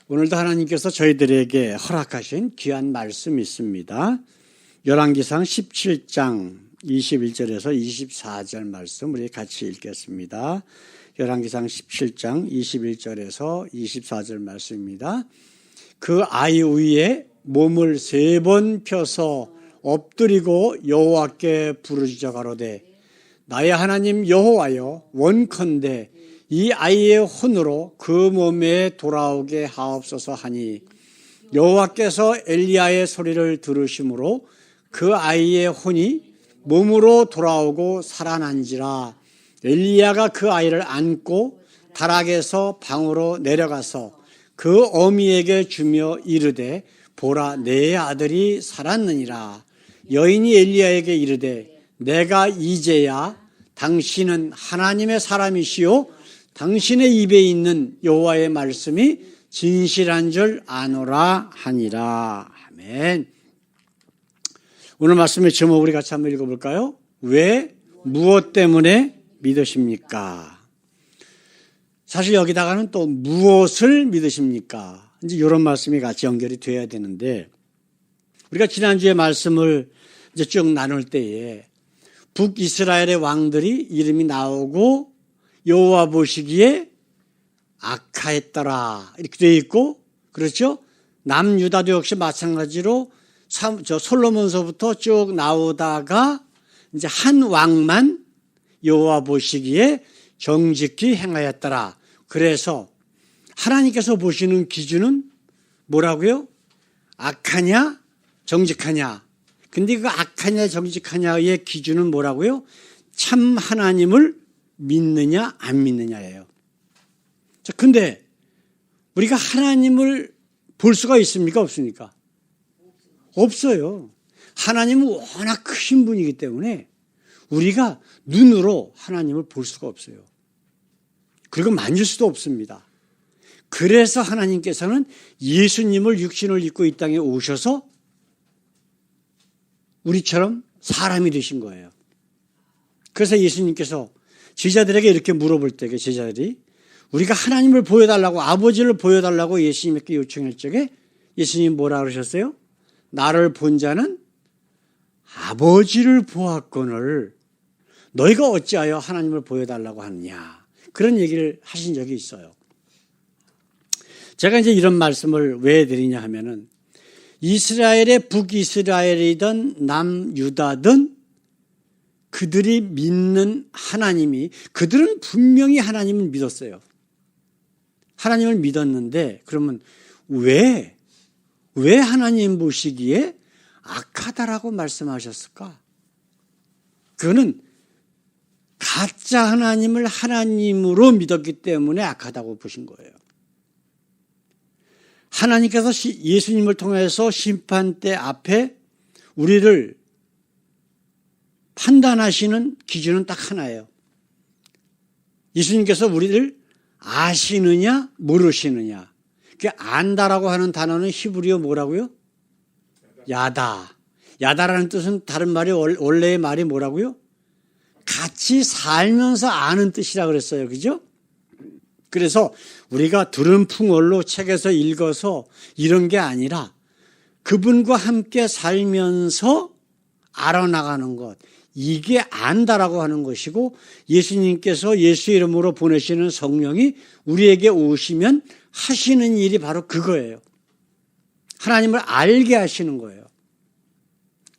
오늘도 하나님께서 저희들에게 허락하신 귀한 말씀이 있습니다. 열왕기상 17장 21절에서 24절 말씀 우리 같이 읽겠습니다. 열왕기상 17장 21절에서 24절 말씀입니다. 그 아이 위에 몸을 3번 펴서 엎드리고 여호와께 부르짖어 가로되 나의 하나님 여호와여 원컨대 이 아이의 혼으로 그 몸에 돌아오게 하옵소서 하니 여호와께서 엘리야의 소리를 들으심으로 그 아이의 혼이 몸으로 돌아오고 살아난지라. 엘리야가 그 아이를 안고 다락에서 방으로 내려가서 그 어미에게 주며 이르되 보라 내 아들이 살았느니라. 여인이 엘리야에게 이르되 내가 이제야 당신은 하나님의 사람이시요 당신의 입에 있는 여호와의 말씀이 진실한 줄 아노라 하니라. 아멘. 오늘 말씀의 제목 우리 같이 한번 읽어볼까요? 왜 무엇 때문에 믿으십니까? 사실 여기다가는 또 무엇을 믿으십니까? 이제 이런 말씀이 같이 연결이 돼야 되는데 우리가 지난주에 말씀을 이제 쭉 나눌 때에 북이스라엘의 왕들이 이름이 나오고 여호와 보시기에 악하였더라 이렇게 되어 있고, 그렇죠? 남유다도 역시 마찬가지로 솔로몬서부터 쭉 나오다가 이제 한 왕만 여호와 보시기에 정직히 행하였더라. 그래서 하나님께서 보시는 기준은 뭐라고요? 악하냐 정직하냐. 근데 그 악하냐 정직하냐의 기준은 뭐라고요? 참 하나님을 믿느냐 안 믿느냐예요. 자, 근데 우리가 하나님을 볼 수가 있습니까 없습니까? 없어요. 하나님은 워낙 크신 분이기 때문에 우리가 눈으로 하나님을 볼 수가 없어요. 그리고 만질 수도 없습니다. 그래서 하나님께서는 예수님을 육신을 입고 이 땅에 오셔서 우리처럼 사람이 되신 거예요. 그래서 예수님께서 제자들에게 이렇게 물어볼 때 제자들이 우리가 하나님을 보여달라고 아버지를 보여달라고 예수님께 요청할 적에 예수님이 뭐라 그러셨어요? 나를 본 자는 아버지를 보았거늘 너희가 어찌하여 하나님을 보여달라고 하느냐, 그런 얘기를 하신 적이 있어요. 제가 이제 이런 말씀을 왜 드리냐 하면은 이스라엘의 북이스라엘이든 남유다든 그들이 믿는 하나님이, 그들은 분명히 하나님을 믿었어요. 하나님을 믿었는데 그러면 왜 하나님 보시기에 악하다라고 말씀하셨을까? 그거는 가짜 하나님을 하나님으로 믿었기 때문에 악하다고 보신 거예요. 하나님께서 예수님을 통해서 심판대 앞에 우리를 판단하시는 기준은 딱 하나예요. 예수님께서 우리를 아시느냐 모르시느냐. 그 안다라고 하는 단어는 히브리어 뭐라고요? 야다. 야다라는 뜻은 다른 말이 원래의 말이 뭐라고요? 같이 살면서 아는 뜻이라 그랬어요. 그죠? 그래서 우리가 들은 풍월로 책에서 읽어서 이런 게 아니라 그분과 함께 살면서 알아나가는 것, 이게 안다라고 하는 것이고, 예수님께서 예수 이름으로 보내시는 성령이 우리에게 오시면 하시는 일이 바로 그거예요. 하나님을 알게 하시는 거예요.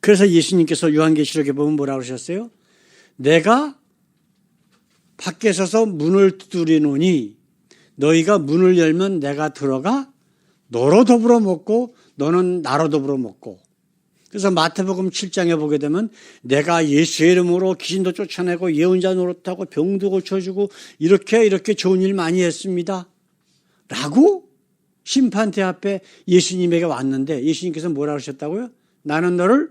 그래서 예수님께서 요한계시록에 보면 뭐라고 하셨어요? 내가 밖에 서서 문을 두드리노니 너희가 문을 열면 내가 들어가 너로 더불어 먹고 너는 나로 더불어 먹고. 그래서 마태복음 7장에 보게 되면 내가 예수의 이름으로 귀신도 쫓아내고 예언자 노릇하고 병도 고쳐주고 이렇게 좋은 일 많이 했습니다 라고 심판대 앞에 예수님에게 왔는데 예수님께서 뭐라고 하셨다고요? 나는 너를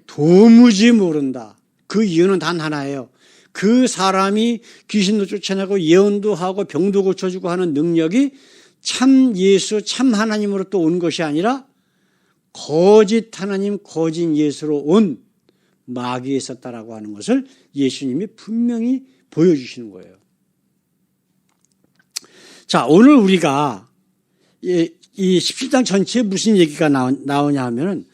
도무지 모른다. 그 이유는 단 하나예요. 그 사람이 귀신도 쫓아내고 예언도 하고 병도 고쳐주고 하는 능력이 참 예수, 참 하나님으로 또 온 것이 아니라 거짓 하나님, 거짓 예수로 온 마귀에 있었다라고 하는 것을 예수님이 분명히 보여주시는 거예요. 자, 오늘 우리가 이 17장 전체에 무슨 얘기가 나오냐 하면은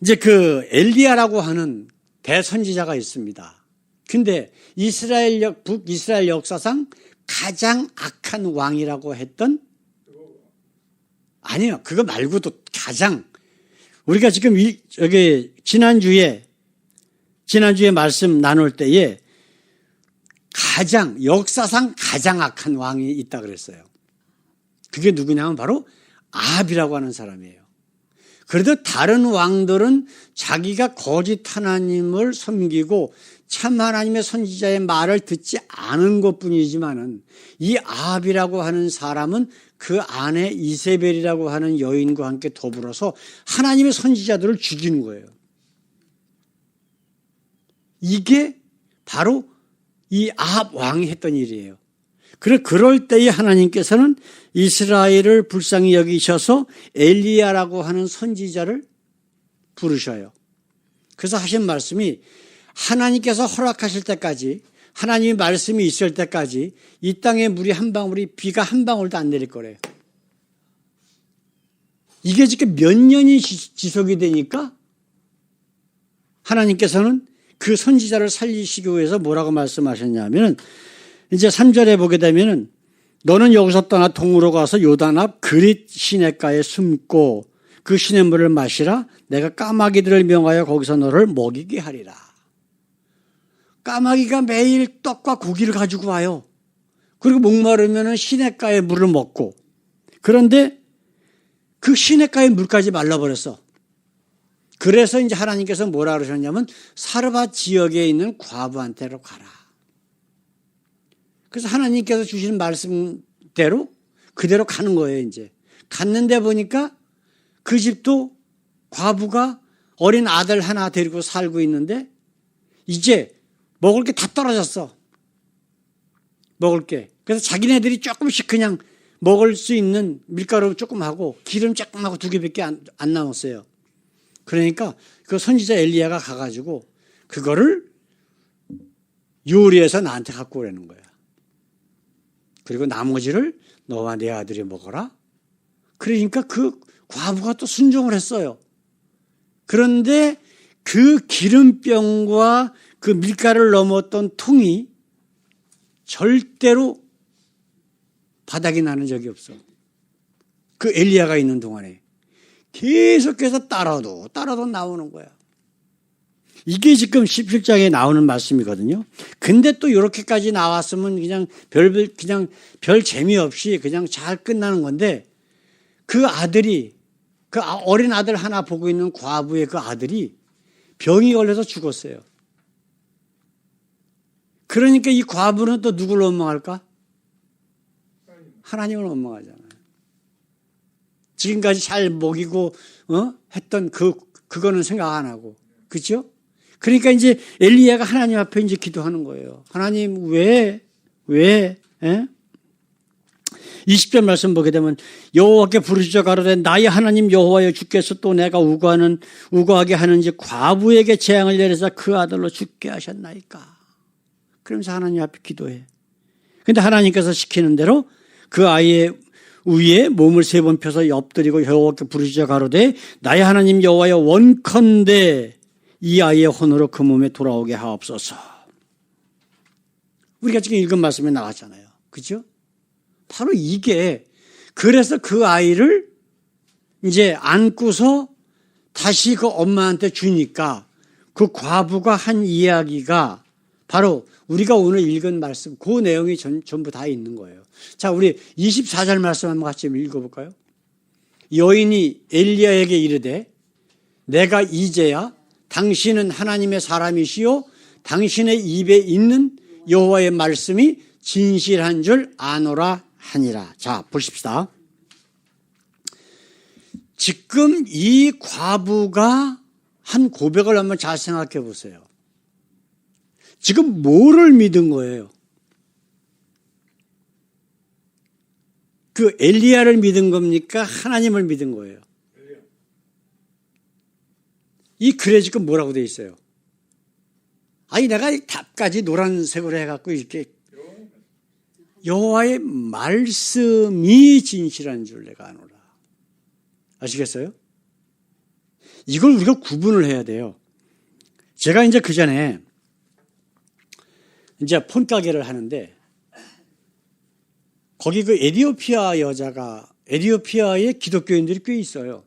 이제 그 엘리야라고 하는 대선지자가 있습니다. 근데 북이스라엘 역사상 가장 악한 왕이라고 했던 아니요. 그거 말고도 가장 우리가 지금 여기 지난주에 말씀 나눌 때에 역사상 가장 악한 왕이 있다 그랬어요. 그게 누구냐면 바로 아합이라고 하는 사람이에요. 그래도 다른 왕들은 자기가 거짓 하나님을 섬기고 참 하나님의 선지자의 말을 듣지 않은 것뿐이지만은 이 아합이라고 하는 사람은 그 아내 이세벨이라고 하는 여인과 함께 더불어서 하나님의 선지자들을 죽이는 거예요. 이게 바로 이 아합 왕이 했던 일이에요. 그럴 때에 하나님께서는 이스라엘을 불쌍히 여기셔서 엘리야라고 하는 선지자를 부르셔요. 그래서 하신 말씀이 하나님께서 허락하실 때까지 하나님의 말씀이 있을 때까지 이 땅에 물이 한 방울이 비가 한 방울도 안 내릴 거래요. 이게 지금 몇 년이 지속이 되니까 하나님께서는 그 선지자를 살리시기 위해서 뭐라고 말씀하셨냐면 이제 3절에 보게 되면은 너는 여기서 떠나 동으로 가서 요단 앞 그릿 시냇가에 숨고 그 시냇물을 마시라. 내가 까마귀들을 명하여 거기서 너를 먹이게 하리라. 까마귀가 매일 떡과 고기를 가지고 와요. 그리고 목마르면은 시냇가에 물을 먹고 그런데 그 시냇가의 물까지 말라버렸어. 그래서 이제 하나님께서 뭐라 그러셨냐면 사르밧 지역에 있는 과부한테로 가라. 그래서 하나님께서 주시는 말씀대로 그대로 가는 거예요. 이제 갔는데 보니까 그 집도 과부가 어린 아들 하나 데리고 살고 있는데 이제 먹을 게 다 떨어졌어. 먹을 게. 그래서 자기네들이 조금씩 그냥 먹을 수 있는 밀가루 조금 하고 기름 조금 하고 2개밖에 안 남았어요. 그러니까 그 선지자 엘리야가 가가지고 그거를 요리해서 나한테 갖고 오라는 거야. 그리고 나머지를 너와 내 아들이 먹어라. 그러니까 그 과부가 또 순종을 했어요. 그런데 그 기름병과 그 밀가루를 넘었던 통이 절대로 바닥이 나는 적이 없어. 그 엘리야가 있는 동안에 계속해서 따라도 나오는 거야. 이게 지금 17장에 나오는 말씀이거든요. 근데 또 이렇게까지 나왔으면 그냥 별 재미없이 그냥 잘 끝나는 건데 그 아들이 그 어린 아들 하나 보고 있는 과부의 그 아들이 병이 걸려서 죽었어요. 그러니까 이 과부는 또 누구를 원망할까? 하나님을 원망하잖아요. 지금까지 잘 먹이고 했던 그거는 생각 안 하고 그렇죠? 그러니까 이제 엘리야가 하나님 앞에 이제 기도하는 거예요. 하나님 왜? 20절 말씀 보게 되면 여호와께 부르짖어 가로되 나의 하나님 여호와여 주께서 또 내가 우고하게 하는지 과부에게 재앙을 내려서 그 아들로 죽게 하셨나이까. 그러면서 하나님 앞에 기도해. 근데 하나님께서 시키는 대로 그 아이의 위에 몸을 3번 펴서 엎드리고 여호와께 부르짖어 가로되 나의 하나님 여호와여 원컨대 이 아이의 혼으로 그 몸에 돌아오게 하옵소서. 우리가 지금 읽은 말씀에 나왔잖아요. 그렇죠? 바로 이게 그래서 그 아이를 이제 안고서 다시 그 엄마한테 주니까 그 과부가 한 이야기가 바로 우리가 오늘 읽은 말씀 그 내용이 전부 다 있는 거예요. 자, 우리 24절 말씀 한번 같이 읽어볼까요? 여인이 엘리야에게 이르되 내가 이제야 당신은 하나님의 사람이시요 당신의 입에 있는 여호와의 말씀이 진실한 줄 아노라 하니라. 자, 보십시다. 지금 이 과부가 한 고백을 한번 잘 생각해 보세요. 지금 뭐를 믿은 거예요? 그 엘리야를 믿은 겁니까? 하나님을 믿은 거예요? 이 글에 지금 뭐라고 돼 있어요? 아니 내가 답까지 노란색으로 해갖고 이렇게 여호와의 말씀이 진실한 줄 내가 아노라. 아시겠어요? 이걸 우리가 구분을 해야 돼요. 제가 이제 그 전에 이제 폰가게를 하는데 거기 그 에티오피아에 기독교인들이 꽤 있어요.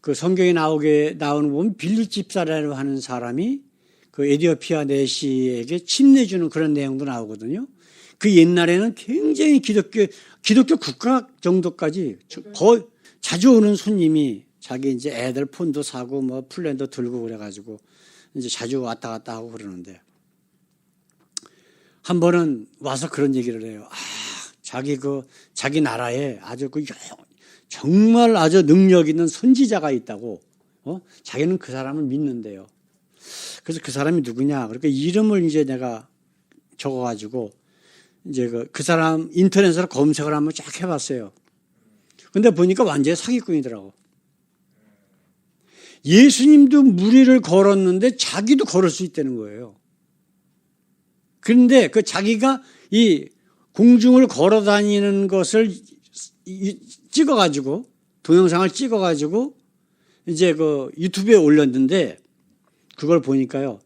그 성경에 나오는 거 보면 빌립 집사라고 하는 사람이 그 에티오피아 내시에게 침 내주는 그런 내용도 나오거든요. 그 옛날에는 굉장히 기독교 국가 정도까지 거의 자주 오는 손님이 자기 이제 애들 폰도 사고 뭐 플랜도 들고 그래가지고 이제 자주 왔다 갔다 하고 그러는데 한 번은 와서 그런 얘기를 해요. 자기 나라에 아주 정말 아주 능력 있는 선지자가 있다고. 자기는 그 사람을 믿는데요. 그래서 그 사람이 누구냐? 그러니까 이름을 이제 내가 적어가지고 이제 그 사람 인터넷으로 검색을 한번 쫙 해봤어요. 근데 보니까 완전히 사기꾼이더라고. 예수님도 무리를 걸었는데 자기도 걸을 수 있다는 거예요. 그런데 그 자기가 이 공중을 걸어 다니는 것을 찍어가지고 동영상을 찍어가지고 이제 그 유튜브에 올렸는데 그걸 보니까요.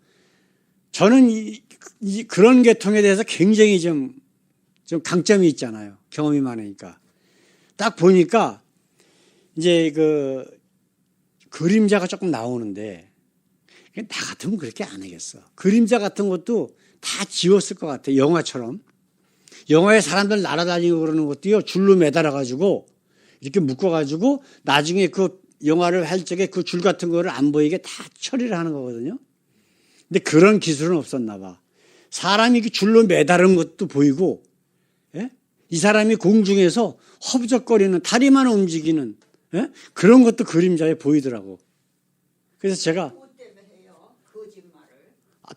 저는 그런 계통에 대해서 굉장히 좀 강점이 있잖아요. 경험이 많으니까. 딱 보니까 이제 그 그림자가 조금 나오는데 나 같으면 그렇게 안 하겠어. 그림자 같은 것도 다 지웠을 것 같아. 영화처럼. 영화에 사람들 날아다니고 그러는 것도요. 줄로 매달아가지고 이렇게 묶어가지고 나중에 그 영화를 할 적에 그 줄 같은 거를 안 보이게 다 처리를 하는 거거든요. 근데 그런 기술은 없었나 봐. 사람이 이렇게 줄로 매달은 것도 보이고 예? 이 사람이 공중에서 허브적거리는 다리만 움직이는 예? 그런 것도 그림자에 보이더라고. 그래서 제가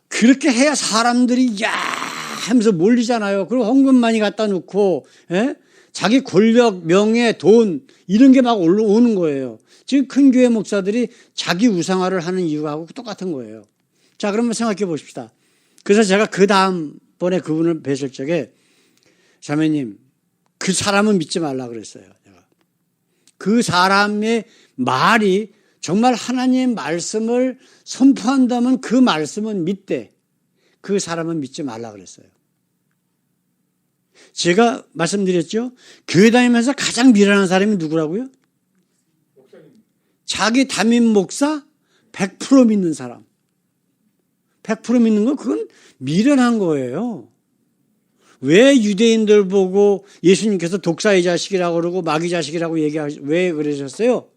그렇게 해야 사람들이 야 하면서 몰리잖아요. 그리고 헌금 많이 갖다 놓고 예? 자기 권력, 명예, 돈 이런 게 막 올라오는 거예요. 지금 큰 교회 목사들이 자기 우상화를 하는 이유하고 똑같은 거예요. 자, 그러면 생각해 보십시다. 그래서 제가 그 다음번에 그분을 뵀을 적에 자매님 그 사람은 믿지 말라 그랬어요. 제가. 그 사람의 말이 정말 하나님의 말씀을 선포한다면 그 말씀은 믿되 그 사람은 믿지 말라 그랬어요. 제가 말씀드렸죠. 교회 다니면서 가장 미련한 사람이 누구라고요? 자기 담임 목사 100% 믿는 사람. 100% 믿는 건 그건 미련한 거예요. 왜 유대인들 보고 예수님께서 독사의 자식이라고 그러고 마귀 자식이라고 왜 그러셨어요?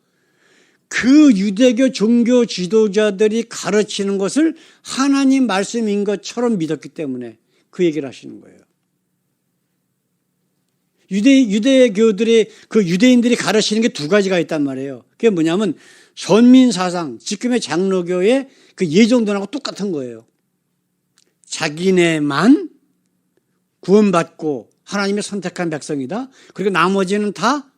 그 유대교 종교 지도자들이 가르치는 것을 하나님 말씀인 것처럼 믿었기 때문에 그 얘기를 하시는 거예요. 유대교들의 그 유대인들이 가르치는 게 두 가지가 있단 말이에요. 그게 뭐냐면 선민사상, 지금의 장로교의 그 예정론하고 똑같은 거예요. 자기네만 구원받고 하나님의 선택한 백성이다. 그리고 나머지는 다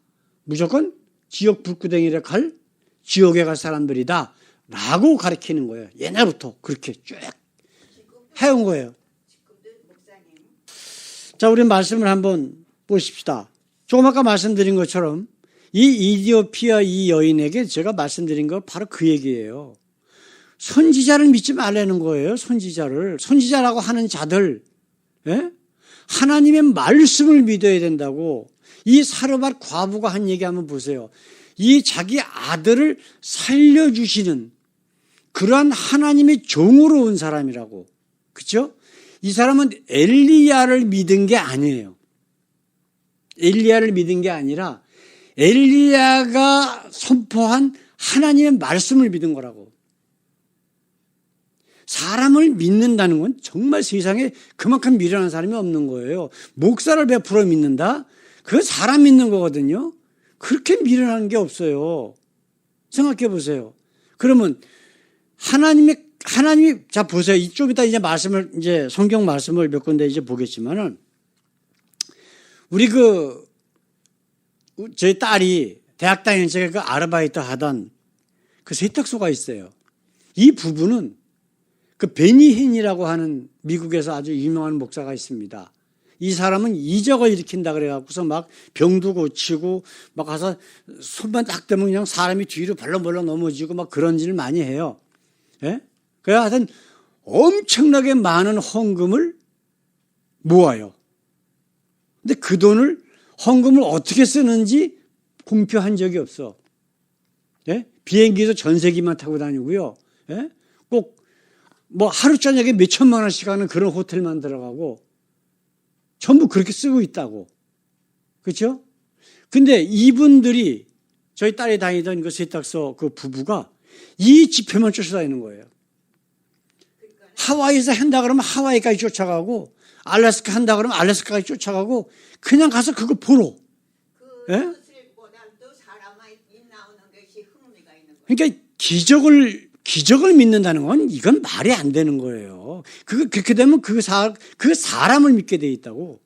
무조건 지옥 불구덩이를 갈 지옥에 갈 사람들이다. 라고 가르치는 거예요. 옛날부터 그렇게 쭉 해온 거예요. 자, 우리 말씀을 한번 보십시다. 조금 아까 말씀드린 것처럼 이 이디오피아 이 여인에게 제가 말씀드린 거 바로 그 얘기예요. 선지자를 믿지 말라는 거예요. 선지자라고 하는 자들. 예? 하나님의 말씀을 믿어야 된다고. 이 사르밧 과부가 한 얘기 한번 보세요. 이 자기 아들을 살려주시는 그러한 하나님의 종으로 온 사람이라고. 그렇죠? 이 사람은 엘리야를 믿은 게 아니에요. 엘리야를 믿은 게 아니라 엘리야가 선포한 하나님의 말씀을 믿은 거라고. 사람을 믿는다는 건 정말 세상에 그만큼 미련한 사람이 없는 거예요. 목사를 100% 믿는다? 그건 사람 믿는 거거든요. 그렇게 미련한 게 없어요. 생각해 보세요. 그러면 하나님이 자 보세요. 좀 이따 이제 성경 말씀을 몇 군데 이제 보겠지만은 우리 저희 딸이 대학 다닐 적에 그 아르바이트 하던 그 세탁소가 있어요. 이 부부는 그 베니 힌이라고 하는 미국에서 아주 유명한 목사가 있습니다. 이 사람은 이적을 일으킨다 그래갖고서 막 병도 고치고 막 가서 손만 딱 대면 그냥 사람이 뒤로 벌렁벌렁 넘어지고 막 그런 일을 많이 해요. 예? 그래야 하여튼 엄청나게 많은 헌금을 모아요. 근데 그 돈을 헌금을 어떻게 쓰는지 공표한 적이 없어. 예? 비행기도 전세기만 타고 다니고요. 예? 꼭 뭐 하루 저녁에 몇 천만 원씩 하는 그런 호텔만 들어가고 전부 그렇게 쓰고 있다고. 그렇죠? 근데 이분들이 저희 딸이 다니던 그 세탁소 그 부부가 이 지표만 쫓아다니는 거예요. 하와이에서 한다 그러면 하와이까지 쫓아가고 알래스카 한다 그러면 알래스카까지 쫓아가고 그냥 가서 그거 보러. 예? 그러니까 기적을 믿는다는 건 이건 말이 안 되는 거예요. 그렇게 되면 그 사람을 믿게 돼 있다고.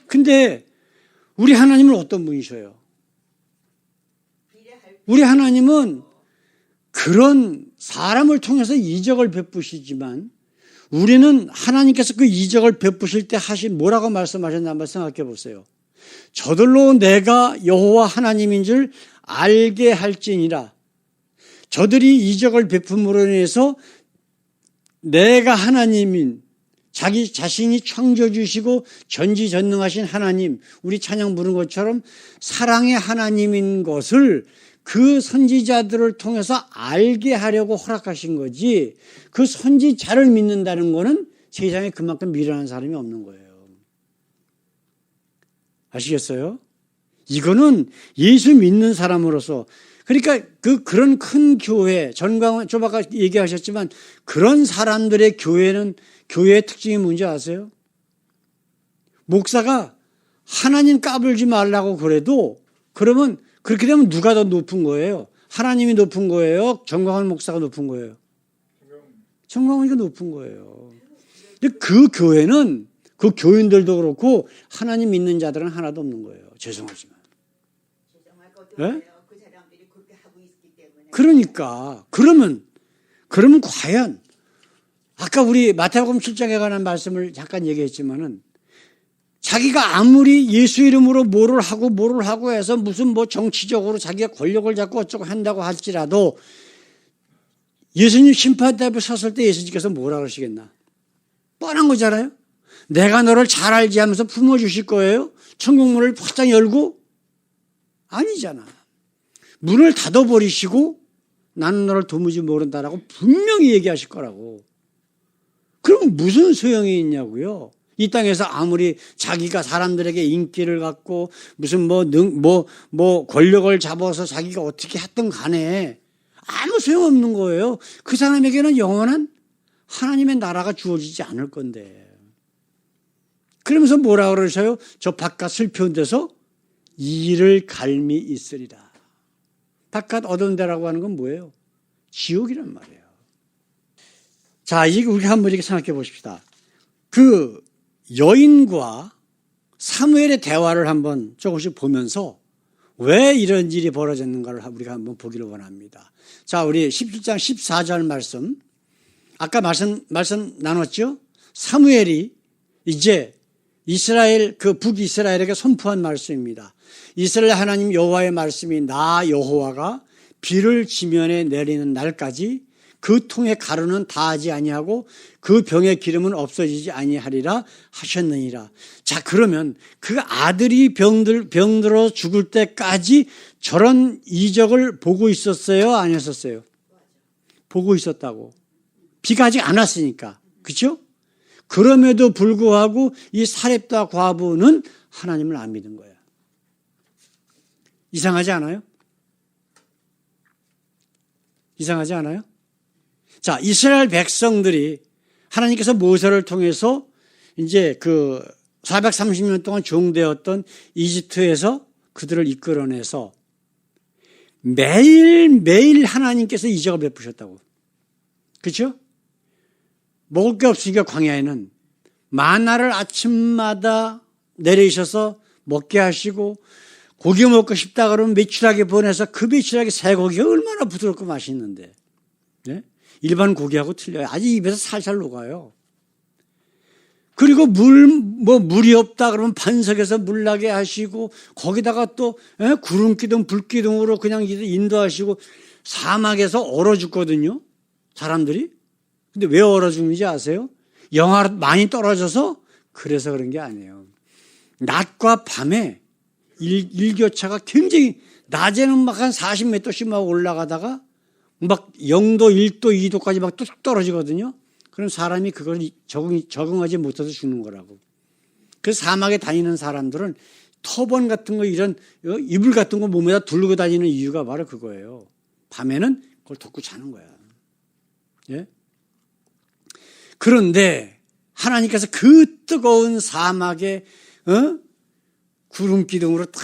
근데 우리 하나님은 어떤 분이셔요? 우리 하나님은 그런 사람을 통해서 이적을 베푸시지만 우리는 하나님께서 그 이적을 베푸실 때 뭐라고 말씀하셨나 한번 생각해 보세요. 저들로 내가 여호와 하나님인 줄 알게 할지니라. 저들이 이적을 베품으로 인해서 내가 하나님인 자기 자신이 창조주시고 전지전능하신 하나님, 우리 찬양 부른 것처럼 사랑의 하나님인 것을 그 선지자들을 통해서 알게 하려고 허락하신 거지, 그 선지자를 믿는다는 거는 세상에 그만큼 미련한 사람이 없는 거예요. 아시겠어요? 이거는 예수 믿는 사람으로서, 그러니까 그런 큰 교회, 전광훈 좀 아까 얘기하셨지만 그런 사람들의 교회의 특징이 뭔지 아세요? 목사가 하나님 까불지 말라고 그래도 그러면 그렇게 되면 누가 더 높은 거예요? 하나님이 높은 거예요? 전광훈 목사가 높은 거예요? 전광훈이가 높은 거예요. 근데 그 교회는 그 교인들도 그렇고 하나님 믿는 자들은 하나도 없는 거예요. 죄송하지만. 네? 그러니까 그러면 과연 아까 우리 마태복음 7장에 관한 말씀을 잠깐 얘기했지만은 자기가 아무리 예수 이름으로 뭐를 하고 해서 무슨 뭐 정치적으로 자기가 권력을 잡고 어쩌고 한다고 할지라도 예수님 심판대 앞에 섰을 때 예수님께서 뭐라 그러시겠나? 뻔한 거잖아요. 내가 너를 잘 알지 하면서 품어주실 거예요? 천국문을 활짝 열고? 아니잖아. 문을 닫아버리시고 나는 너를 도무지 모른다라고 분명히 얘기하실 거라고. 그럼 무슨 소용이 있냐고요? 이 땅에서 아무리 자기가 사람들에게 인기를 갖고 무슨 권력을 잡아서 자기가 어떻게 했든 간에 아무 소용없는 거예요. 그 사람에게는 영원한 하나님의 나라가 주어지지 않을 건데. 그러면서 뭐라 그러셔요? 저 바깥 슬픈 데서 이를 갈미 있으리라. 바깥 어두운 데라고 하는 건 뭐예요? 지옥이란 말이에요. 자, 이거 우리 한번 이렇게 생각해 보십시다. 그 여인과 사무엘의 대화를 한번 조금씩 보면서 왜 이런 일이 벌어졌는가를 우리가 한번 보기를 원합니다. 자, 우리 17장 14절 말씀. 아까 말씀 나눴죠? 사무엘이 이제 이스라엘, 그 북이스라엘에게 선포한 말씀입니다. 이스라엘 하나님 여호와의 말씀이 나 여호와가 비를 지면에 내리는 날까지 그 통의 가루는 다하지 아니하고 그 병의 기름은 없어지지 아니하리라 하셨느니라. 자, 그러면 그 아들이 병들어 죽을 때까지 저런 이적을 보고 있었어요? 안 했었어요? 보고 있었다고. 비가 아직 안 왔으니까. 그렇죠? 그럼에도 불구하고 이 사렙다 과부는 하나님을 안 믿은 거예요. 이상하지 않아요? 이상하지 않아요? 자, 이스라엘 백성들이 하나님께서 모세를 통해서 이제 그 430년 동안 종되었던 이집트에서 그들을 이끌어내서 매일매일 하나님께서 이적을 베푸셨다고. 그렇죠? 먹을 게 없으니까 광야에는 만나를 아침마다 내리셔서 먹게 하시고 고기 먹고 싶다 그러면 메추라기 보내서 그 메추라기 새고기가 얼마나 부드럽고 맛있는데. 네? 일반 고기하고 틀려요. 아주 입에서 살살 녹아요. 그리고 물이 없다 그러면 반석에서 물 나게 하시고, 거기다가 또, 구름기둥, 불기둥으로 그냥 인도하시고, 사막에서 얼어 죽거든요. 사람들이. 근데 왜 얼어 죽는지 아세요? 영하 많이 떨어져서 그래서 그런 게 아니에요. 낮과 밤에 일교차가 굉장히, 낮에는 막 한 40m씩 막 올라가다가 막 0도, 1도, 2도까지 막 뚝뚝 떨어지거든요. 그럼 사람이 그걸 적응하지 못해서 죽는 거라고. 그래서 사막에 다니는 사람들은 터번 같은 거, 이런 이불 같은 거 몸에다 두르고 다니는 이유가 바로 그거예요. 밤에는 그걸 덮고 자는 거야. 예? 그런데 하나님께서 그 뜨거운 사막에 구름 기둥으로 탁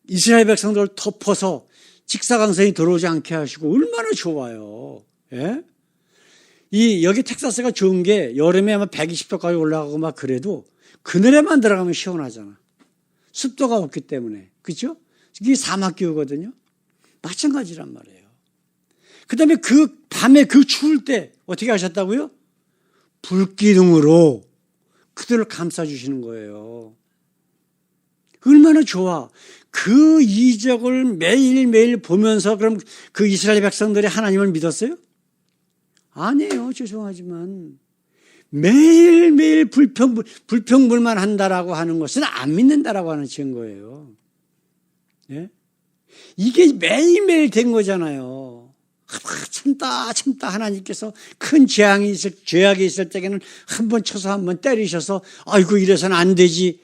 이스라엘 백성들을 덮어서 직사광선이 들어오지 않게 하시고, 얼마나 좋아요. 예? 여기 텍사스가 좋은 게 여름에 아마 120도까지 올라가고 막 그래도 그늘에만 들어가면 시원하잖아. 습도가 없기 때문에. 그렇죠? 이게 사막 기후거든요. 마찬가지란 말이에요. 그 다음에 그 밤에 그 추울 때 어떻게 하셨다고요? 불기둥으로 그들을 감싸주시는 거예요. 얼마나 좋아. 그 이적을 매일매일 보면서 그럼 그 이스라엘 백성들이 하나님을 믿었어요? 아니에요. 죄송하지만. 매일매일 불평불만 한다라고 하는 것은 안 믿는다라고 하는 증거예요. 예? 이게 매일매일 된 거잖아요. 참다 하나님께서 큰 죄악이 있을 때에는 한 번 쳐서 한 번 때리셔서, 아이고 이래서는 안 되지.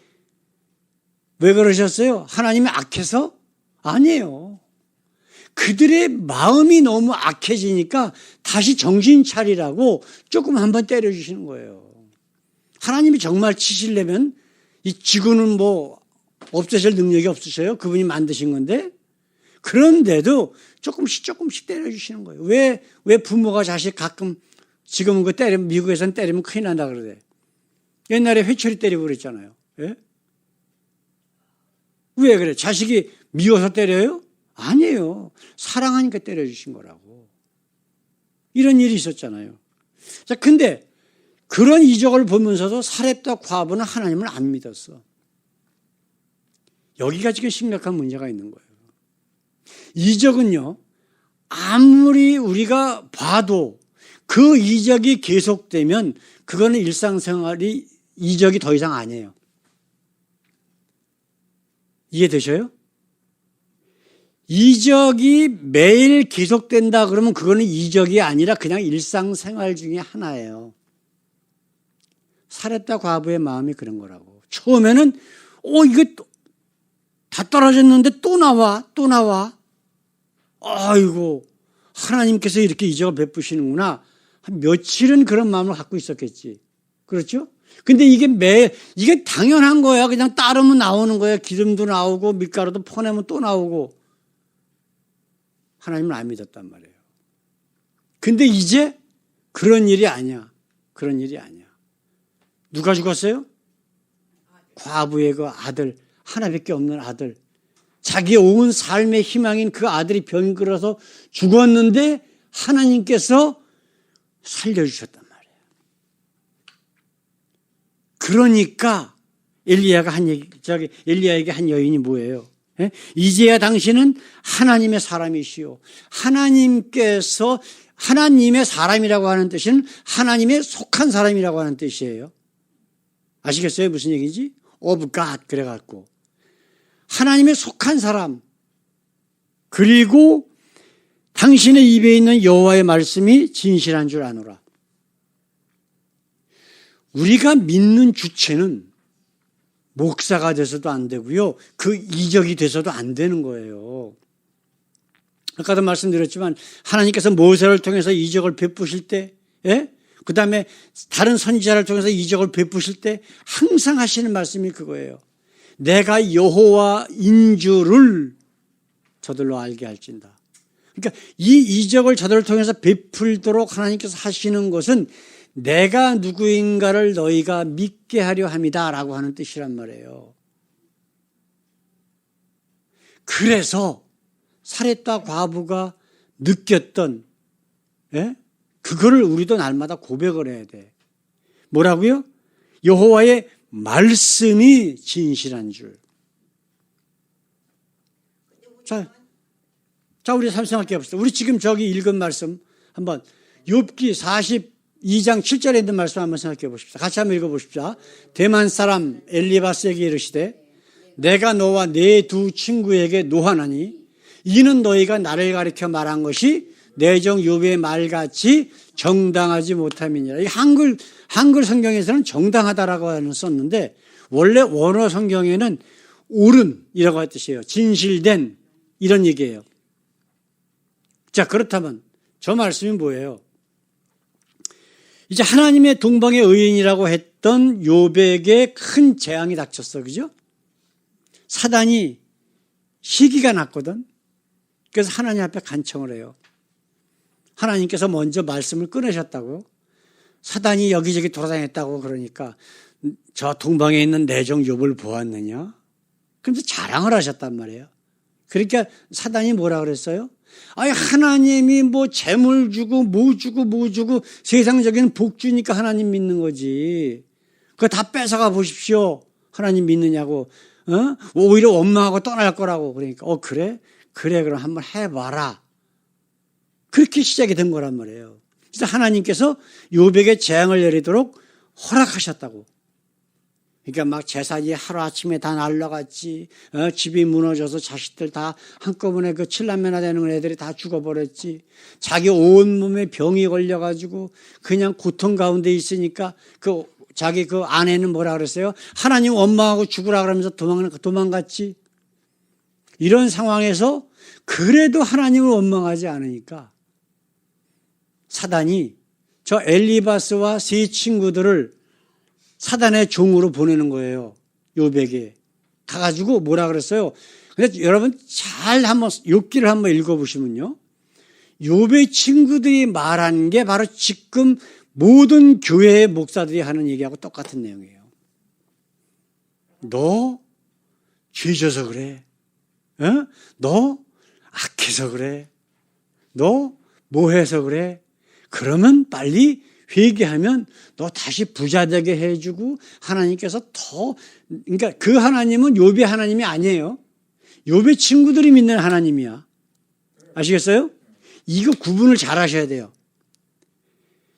왜 그러셨어요? 하나님이 악해서? 아니에요. 그들의 마음이 너무 악해지니까 다시 정신 차리라고 조금 한번 때려주시는 거예요. 하나님이 정말 치시려면 이 지구는 뭐 없애실 능력이 없으셔요. 그분이 만드신 건데. 그런데도 조금씩 때려주시는 거예요. 왜 부모가 자식 가끔 지금은 미국에서는 때리면 큰일 난다 그러대. 옛날에 회초리 때리고 그랬잖아요. 예? 왜 그래? 자식이 미워서 때려요? 아니에요. 사랑하니까 때려주신 거라고. 이런 일이 있었잖아요. 자, 근데 그런 이적을 보면서도 사렙과 과부는 하나님을 안 믿었어. 여기가 지금 심각한 문제가 있는 거예요. 이적은요, 아무리 우리가 봐도 그 이적이 계속되면 그거는 일상생활이 이적이 더 이상 아니에요. 이해되셔요? 이적이 매일 계속된다 그러면 그거는 이적이 아니라 그냥 일상생활 중에 하나예요. 사렙과 과부의 마음이 그런 거라고. 처음에는 이거 다 떨어졌는데 또 나와. 아이고, 하나님께서 이렇게 이적을 베푸시는구나. 한 며칠은 그런 마음을 갖고 있었겠지. 그렇죠? 근데 이게 당연한 거야. 그냥 따르면 나오는 거야. 기름도 나오고 밀가루도 퍼내면 또 나오고. 하나님을 안 믿었단 말이에요. 근데 이제 그런 일이 아니야. 그런 일이 아니야. 누가 죽었어요? 과부의 그 아들, 하나밖에 없는 아들. 자기의 온 삶의 희망인 그 아들이 병들어서 죽었는데 하나님께서 살려주셨단 말이에요. 그러니까 엘리야에게 한 여인이 뭐예요? 예? 이제야 당신은 하나님의 사람이시오. 하나님께서 하나님의 사람이라고 하는 뜻은 하나님의 속한 사람이라고 하는 뜻이에요. 아시겠어요? 무슨 얘기인지? of God 그래갖고 하나님의 속한 사람, 그리고 당신의 입에 있는 여호와의 말씀이 진실한 줄 아노라. 우리가 믿는 주체는 목사가 돼서도 안 되고요. 그 이적이 돼서도 안 되는 거예요. 아까도 말씀드렸지만 하나님께서 모세를 통해서 이적을 베푸실 때, 그 다음에 다른 선지자를 통해서 이적을 베푸실 때 항상 하시는 말씀이 그거예요. 내가 여호와인 줄을 저들로 알게 할진다. 그러니까 이 이적을 저들을 통해서 베풀도록 하나님께서 하시는 것은 내가 누구인가를 너희가 믿게 하려 함이다 라고 하는 뜻이란 말이에요. 그래서 사렙과 과부가 느꼈던 그거를 우리도 날마다 고백을 해야 돼. 뭐라고요? 여호와의 말씀이 진실한 줄. 자, 우리 생각해 봅시다. 우리 지금 저기 읽은 말씀 한번 욥기 42장 7절에 있는 말씀 한번 생각해 보십시오. 같이 한번 읽어 보십시오. 대만 사람 엘리바스에게 이르시되 내가 너와 네 두 친구에게 노하나니 이는 너희가 나를 가리켜 말한 것이 내 종 욥의 말같이 정당하지 못함이니라. 이 한글 성경에서는 정당하다라고 하는 썼는데 원래 원어 성경에는 옳은이라고 할 뜻이에요. 진실된 이런 얘기예요. 자, 그렇다면 저 말씀이 뭐예요? 이제 하나님의 동방의 의인이라고 했던 욥에게 큰 재앙이 닥쳤어. 그죠? 사단이 시기가 났거든. 그래서 하나님 앞에 간청을 해요. 하나님께서 먼저 말씀을 꺼내셨다고. 사단이 여기저기 돌아다녔다고 그러니까 저 동방에 있는 내 종 욥을 보았느냐? 그러면서 자랑을 하셨단 말이에요. 그러니까 사단이 뭐라 그랬어요? 아니, 하나님이 뭐 재물 주고 뭐 주고 세상적인 복 주니까 하나님 믿는 거지. 그거 다 뺏어가 보십시오. 하나님 믿느냐고. 오히려 원망하고 떠날 거라고. 그러니까 그래? 그래, 그럼 한번 해봐라. 그렇게 시작이 된 거란 말이에요. 그래서 하나님께서 욥에게 재앙을 내리도록 허락하셨다고. 그러니까 막 재산이 하루아침에 다 날라갔지. 집이 무너져서 자식들 다 한꺼번에 그 7남매나 되는 애들이 다 죽어버렸지. 자기 온몸에 병이 걸려가지고 그냥 고통 가운데 있으니까 자기 그 아내는 뭐라 그랬어요? 하나님 원망하고 죽으라 그러면서 도망갔지. 이런 상황에서 그래도 하나님을 원망하지 않으니까 사단이 저 엘리바스와 세 친구들을 사단의 종으로 보내는 거예요. 욥에게 가가지고 뭐라 그랬어요? 근데 여러분 잘 한번 욥기를 한번 읽어보시면요, 욥의 친구들이 말한 게 바로 지금 모든 교회의 목사들이 하는 얘기하고 똑같은 내용이에요. 너 죄져서 그래. 너 악해서 그래. 너 뭐해서 그래. 그러면 빨리 회개하면 너 다시 부자 되게 해주고 하나님께서 그러니까 그 하나님은 욥의 하나님이 아니에요. 욥의 친구들이 믿는 하나님이야. 아시겠어요? 이거 구분을 잘 하셔야 돼요.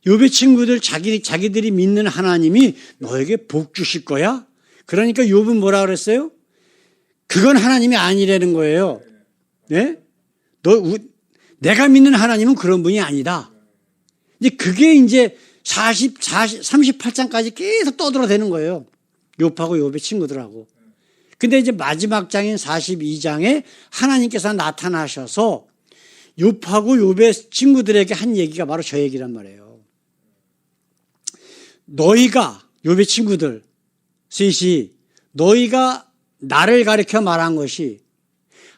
욥의 친구들 자기들이 믿는 하나님이 너에게 복 주실 거야? 그러니까 욥은 뭐라 그랬어요? 그건 하나님이 아니라는 거예요. 네? 내가 믿는 하나님은 그런 분이 아니다. 이제 그게 이제 38장까지 계속 떠들어대는 거예요. 욥하고 욥의 친구들하고. 근데 이제 마지막 장인 42장에 하나님께서 나타나셔서 욥하고 욥의 친구들에게 한 얘기가 바로 저 얘기란 말이에요. 너희가, 욥의 친구들 셋이 너희가 나를 가리켜 말한 것이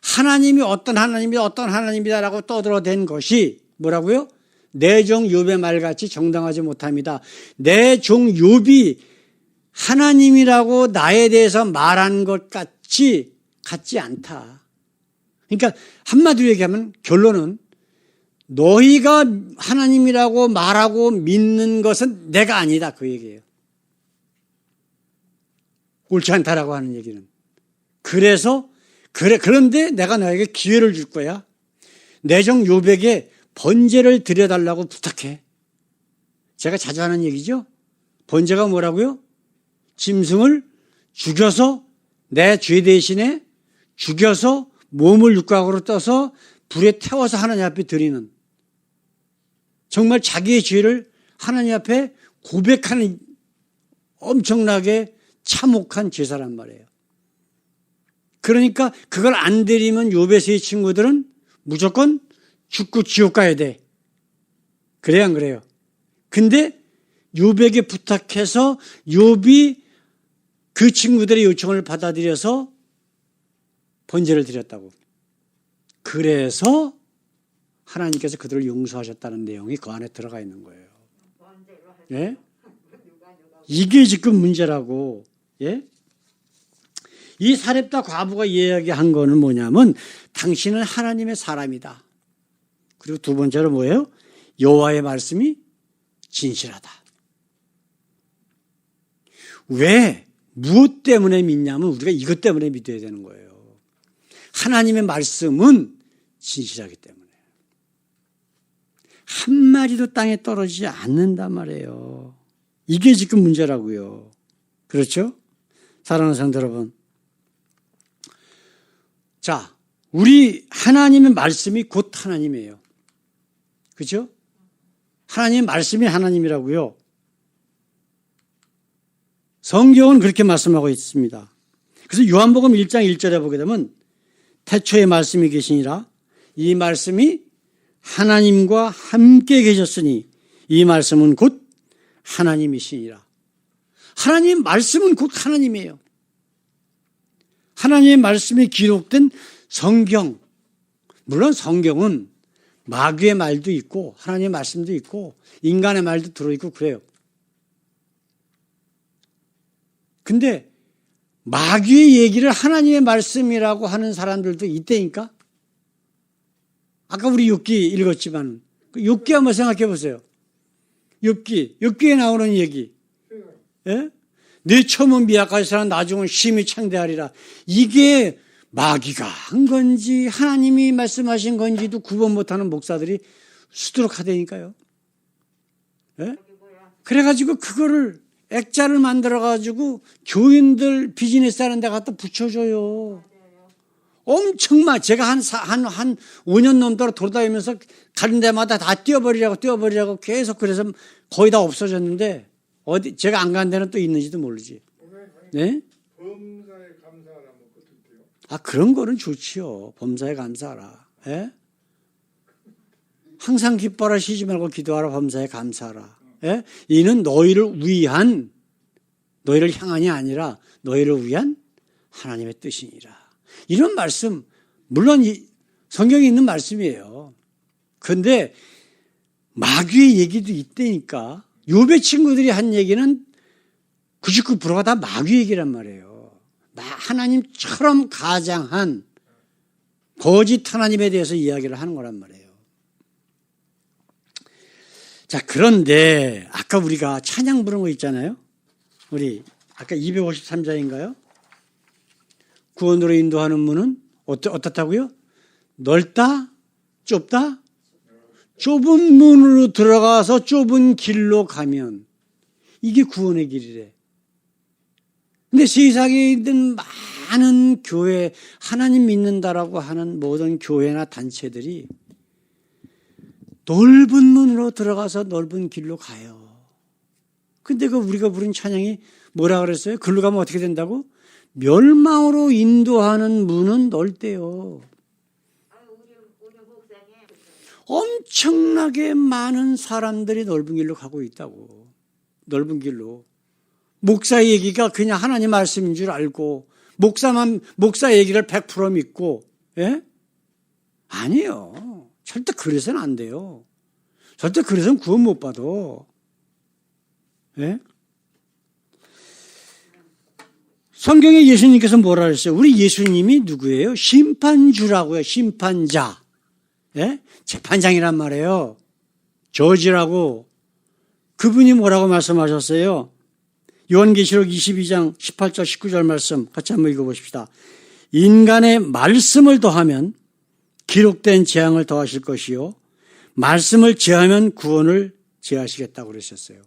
하나님이 어떤 하나님이다라고 떠들어댄 것이 뭐라고요? 내 종 욥의 말같이 정당하지 못합니다. 내 종 욥이 하나님이라고 나에 대해서 말한 것 같지 않다. 그러니까 한마디로 얘기하면 결론은 너희가 하나님이라고 말하고 믿는 것은 내가 아니다, 그 얘기예요. 옳지 않다라고 하는 얘기는. 그런데 내가 너에게 기회를 줄 거야. 내 종 욥에게 번제를 드려달라고 부탁해. 제가 자주 하는 얘기죠. 번제가 뭐라고요? 짐승을 죽여서 내 죄 대신에 죽여서 몸을 육각으로 떠서 불에 태워서 하나님 앞에 드리는, 정말 자기의 죄를 하나님 앞에 고백하는 엄청나게 참혹한 제사란 말이에요. 그러니까 그걸 안 드리면 욥의 세 친구들은 무조건 죽고 지옥 가야 돼. 그래야 안 그래요? 근데 욥에게 부탁해서 욥이 그 친구들의 요청을 받아들여서 번제를 드렸다고. 그래서 하나님께서 그들을 용서하셨다는 내용이 그 안에 들어가 있는 거예요. 예? 이게 지금 문제라고. 예? 이 사렙다 과부가 이야기한 거는 뭐냐면 당신은 하나님의 사람이다. 그리고 두 번째로 뭐예요? 여호와의 말씀이 진실하다. 왜? 무엇 때문에 믿냐면 우리가 이것 때문에 믿어야 되는 거예요. 하나님의 말씀은 진실하기 때문에. 한 마리도 땅에 떨어지지 않는단 말이에요. 이게 지금 문제라고요. 그렇죠? 사랑하는 성도 여러분. 자, 우리 하나님의 말씀이 곧 하나님이에요. 그렇죠? 하나님의 말씀이 하나님이라고요. 성경은 그렇게 말씀하고 있습니다. 그래서 요한복음 1장 1절에 보게 되면 태초에 말씀이 계시니라 이 말씀이 하나님과 함께 계셨으니 이 말씀은 곧 하나님이시니라. 하나님 말씀은 곧 하나님이에요. 하나님의 말씀이 기록된 성경, 물론 성경은 마귀의 말도 있고 하나님의 말씀도 있고 인간의 말도 들어있고 그래요. 근데 마귀의 얘기를 하나님의 말씀이라고 하는 사람들도 있다니까? 아까 우리 욥기 읽었지만 욥기 한번 생각해 보세요. 욥기에 나오는 얘기. 예? 내 처음은 미약하시나 나중은 심히 창대하리라. 이게 마귀가 한 건지 하나님이 말씀하신 건지도 구분 못하는 목사들이 수두룩하다니까요. 예? 그래가지고 그거를 액자를 만들어가지고 교인들 비즈니스 하는 데 갖다 붙여줘요. 엄청 제가 한 5년 넘도록 돌아다니면서 가는 데마다 다 띄워버리라고 계속 그래서 거의 다 없어졌는데 어디 제가 안 간 데는 또 있는지도 모르지. 네? 범사에 감사하라 뭐 그것도요. 아 그런 거는 좋지요. 범사에 감사하라. 예? 항상 기뻐라 쉬지 말고 기도하라 범사에 감사하라. 예? 이는 너희를 향한이 아니라 너희를 위한 하나님의 뜻이니라. 이런 말씀 물론 성경에 있는 말씀이에요. 그런데 마귀의 얘기도 있다니까. 욥의 친구들이 한 얘기는 99%가 다 마귀 얘기란 말이에요. 하나님처럼 가장한 거짓 하나님에 대해서 이야기를 하는 거란 말이에요. 자, 그런데 아까 우리가 찬양 부른 거 있잖아요. 우리 아까 253장인가요? 구원으로 인도하는 문은 어떻다고요? 넓다? 좁다? 좁은 문으로 들어가서 좁은 길로 가면 이게 구원의 길이래. 근데 세상에 있는 많은 교회, 하나님 믿는다라고 하는 모든 교회나 단체들이 넓은 문으로 들어가서 넓은 길로 가요. 근데 우리가 부른 찬양이 뭐라 그랬어요? 글로 가면 어떻게 된다고? 멸망으로 인도하는 문은 넓대요. 엄청나게 많은 사람들이 넓은 길로 가고 있다고. 넓은 길로. 목사 얘기가 그냥 하나님 말씀인 줄 알고 목사 얘기를 100% 믿고 예? 아니에요. 절대 그래서는 안 돼요. 절대 그래서는 구원 못 받아. 예? 성경에 예수님께서 뭐라 그랬어요? 우리 예수님이 누구예요? 심판주라고요. 심판자. 예? 재판장이란 말이에요. 저지라고. 그분이 뭐라고 말씀하셨어요? 요한계시록 22장 18절 19절 말씀 같이 한번 읽어보십시다. 인간의 말씀을 더하면 기록된 재앙을 더하실 것이요 말씀을 제하면 구원을 제하시겠다고 그러셨어요.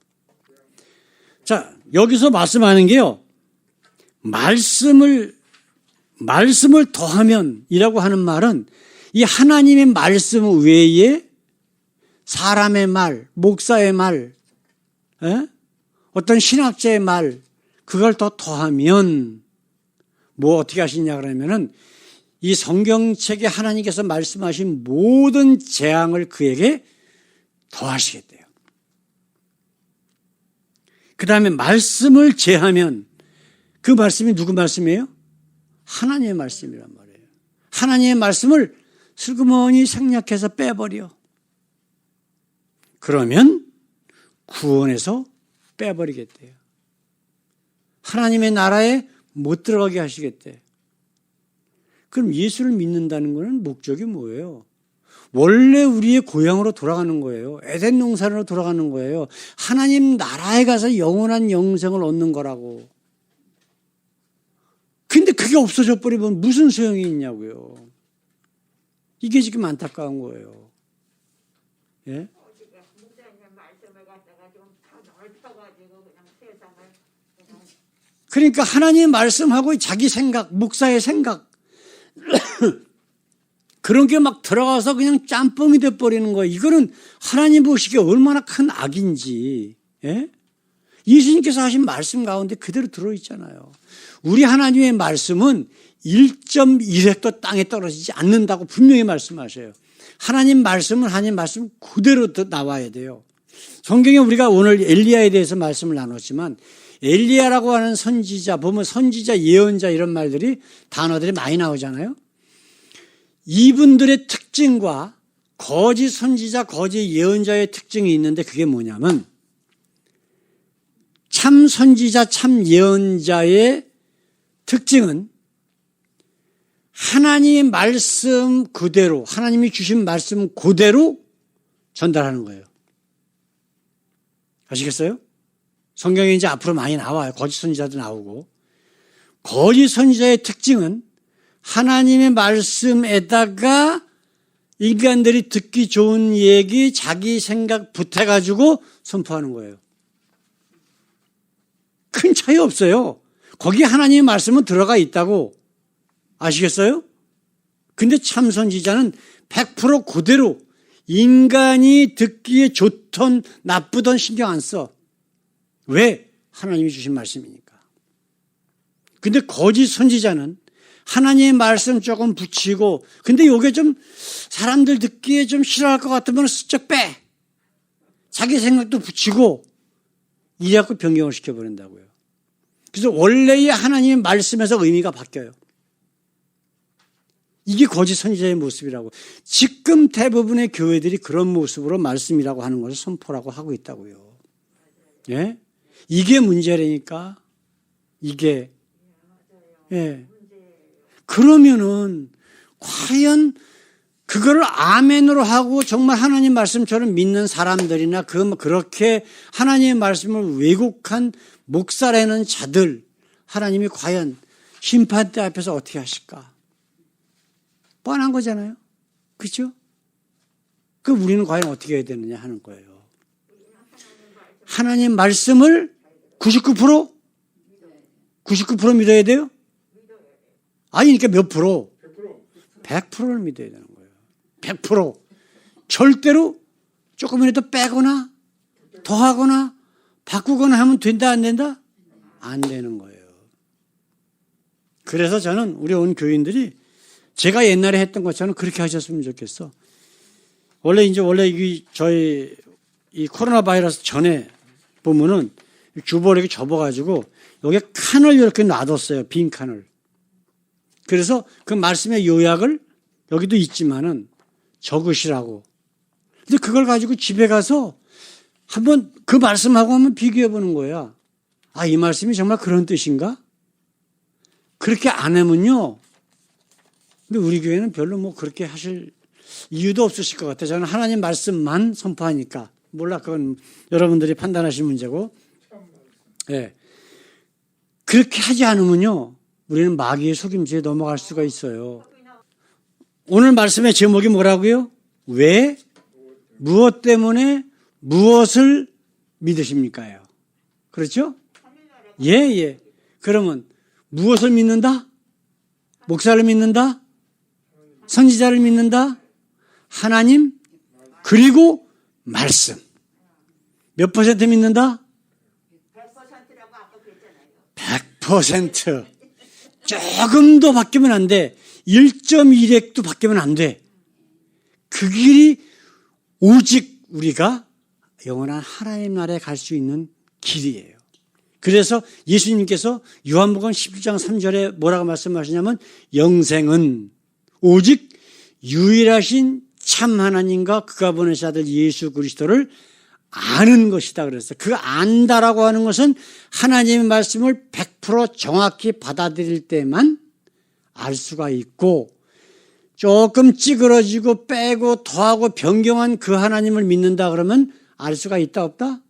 자, 여기서 말씀하는 게요. 말씀을 더하면 이라고 하는 말은 이 하나님의 말씀 외에 사람의 말, 목사의 말, 어떤 신학자의 말, 그걸 더하면 뭐 어떻게 하시냐 그러면은 이 성경책에 하나님께서 말씀하신 모든 재앙을 그에게 더하시겠대요. 그 다음에 말씀을 제하면 그 말씀이 누구 말씀이에요? 하나님의 말씀이란 말이에요. 하나님의 말씀을 슬그머니 생략해서 빼버려. 그러면 구원에서 빼버리겠대요. 하나님의 나라에 못 들어가게 하시겠대. 그럼 예수를 믿는다는 것은 목적이 뭐예요? 원래 우리의 고향으로 돌아가는 거예요. 에덴 동산으로 돌아가는 거예요. 하나님 나라에 가서 영원한 영생을 얻는 거라고. 근데 그게 없어져 버리면 무슨 소용이 있냐고요. 이게 지금 안타까운 거예요. 예? 그러니까 하나님 말씀하고 자기 생각, 목사의 생각 그런 게 막 들어가서 그냥 짬뽕이 돼버리는 거예요. 이거는 하나님 보시기에 얼마나 큰 악인지. 예? 예수님께서 하신 말씀 가운데 그대로 들어있잖아요. 우리 하나님의 말씀은 1.1획도 땅에 떨어지지 않는다고 분명히 말씀하셔요. 하나님 말씀은 하나님 말씀 그대로 나와야 돼요. 성경에 우리가 오늘 엘리야에 대해서 말씀을 나눴지만 엘리야라고 하는 선지자, 보면 선지자, 예언자 이런 말들이 단어들이 많이 나오잖아요. 이분들의 특징과 거짓 선지자, 거짓 예언자의 특징이 있는데 그게 뭐냐면 참 선지자, 참 예언자의 특징은 하나님의 말씀 그대로, 하나님이 주신 말씀 그대로 전달하는 거예요. 아시겠어요? 성경에 이제 앞으로 많이 나와요. 거짓 선지자도 나오고. 거짓 선지자의 특징은 하나님의 말씀에다가 인간들이 듣기 좋은 얘기, 자기 생각 보태가지고 선포하는 거예요. 큰 차이 없어요. 거기 하나님의 말씀은 들어가 있다고. 아시겠어요? 근데 참 선지자는 100% 그대로 인간이 듣기에 좋던 나쁘던 신경 안 써. 왜? 하나님이 주신 말씀이니까. 근데 거짓 선지자는 하나님의 말씀 조금 붙이고, 근데 이게 좀 사람들 듣기에 좀 싫어할 것 같으면 슬쩍 빼. 자기 생각도 붙이고, 이래갖고 변경을 시켜버린다고요. 그래서 원래의 하나님의 말씀에서 의미가 바뀌어요. 이게 거짓 선지자의 모습이라고. 지금 대부분의 교회들이 그런 모습으로 말씀이라고 하는 것을 선포라고 하고 있다고요. 예? 이게 문제라니까. 이게. 예. 그러면은 과연 그거를 아멘으로 하고 정말 하나님 말씀처럼 믿는 사람들이나 그렇게 하나님의 말씀을 왜곡한 목사라는 자들, 하나님이 과연 심판대 앞에서 어떻게 하실까? 뻔한 거잖아요. 그렇죠? 그 우리는 과연 어떻게 해야 되느냐 하는 거예요. 하나님 말씀을 99%? 99% 믿어야 돼요? 아니, 그러니까 몇 프로? 100%를 믿어야 되는 거예요. 100%. 절대로 조금이라도 빼거나 더하거나 바꾸거나 하면 된다, 안 된다? 안 되는 거예요. 그래서 저는 우리 온 교인들이 제가 옛날에 했던 것처럼 그렇게 하셨으면 좋겠어. 원래 저희 이 코로나 바이러스 전에 보면은 주보를 이렇게 접어가지고 여기에 칸을 이렇게 놔뒀어요. 빈 칸을. 그래서 그 말씀의 요약을 여기도 있지만은 적으시라고. 근데 그걸 가지고 집에 가서 한번 그 말씀하고 한번 비교해 보는 거야. 아, 이 말씀이 정말 그런 뜻인가? 그렇게 안 하면요. 근데 우리 교회는 별로 뭐 그렇게 하실 이유도 없으실 것 같아요. 저는 하나님 말씀만 선포하니까. 몰라, 그건 여러분들이 판단하실 문제고. 예. 그렇게 하지 않으면요. 우리는 마귀의 속임수에 넘어갈 수가 있어요. 오늘 말씀의 제목이 뭐라고요? 왜? 무엇 때문에 무엇을 믿으십니까요? 그렇죠? 예. 그러면 무엇을 믿는다? 목사를 믿는다? 선지자를 믿는다? 하나님? 그리고 말씀. 몇 퍼센트 믿는다? 100%라고 아까 그랬잖아요. 100%. 조금도 바뀌면 안 돼. 1.1획도 바뀌면 안 돼. 그 길이 오직 우리가 영원한 하나님 나라에 갈 수 있는 길이에요. 그래서 예수님께서 요한복음 11장 3절에 뭐라고 말씀하시냐면 영생은 오직 유일하신 참 하나님과 그가 보내신 아들 예수 그리스도를 아는 것이다 그랬어요. 그 안다라고 하는 것은 하나님의 말씀을 100% 정확히 받아들일 때만 알 수가 있고 조금 찌그러지고 빼고 더하고 변경한 그 하나님을 믿는다 그러면 알 수가 있다 없다?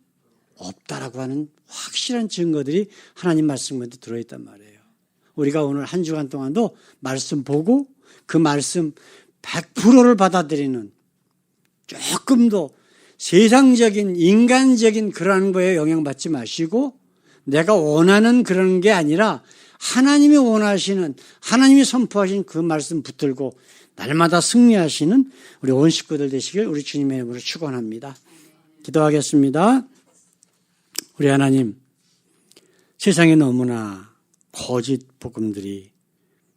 없다라고 하는 확실한 증거들이 하나님 말씀 가운데 들어있단 말이에요. 우리가 오늘 한 주간 동안도 말씀 보고 그 말씀 100%를 받아들이는 조금도 세상적인 인간적인 그러한 거에 영향받지 마시고 내가 원하는 그런 게 아니라 하나님이 원하시는 하나님이 선포하신 그 말씀 붙들고 날마다 승리하시는 우리 온 식구들 되시길 우리 주님의 이름으로 축원합니다. 기도하겠습니다. 우리 하나님, 세상에 너무나 거짓 복음들이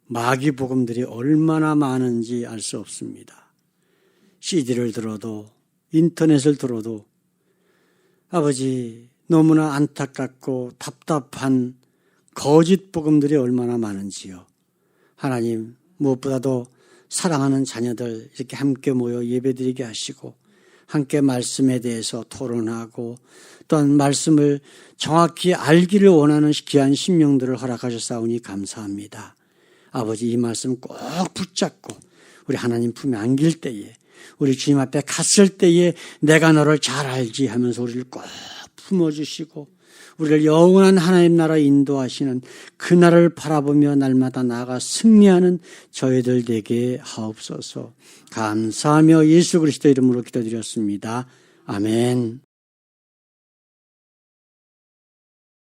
마귀 복음들이 얼마나 많은지 알 수 없습니다. CD를 들어도 인터넷을 들어도 아버지 너무나 안타깝고 답답한 거짓 복음들이 얼마나 많은지요. 하나님 무엇보다도 사랑하는 자녀들 이렇게 함께 모여 예배드리게 하시고 함께 말씀에 대해서 토론하고 또한 말씀을 정확히 알기를 원하는 귀한 심령들을 허락하셨사오니 감사합니다. 아버지 이 말씀 꼭 붙잡고 우리 하나님 품에 안길 때에 우리 주님 앞에 갔을 때에 내가 너를 잘 알지 하면서 우리를 꼭 품어주시고 우리를 영원한 하나님 나라 인도하시는 그날을 바라보며 날마다 나아가 승리하는 저희들 되게 하옵소서. 감사하며 예수 그리스도 이름으로 기도드렸습니다. 아멘.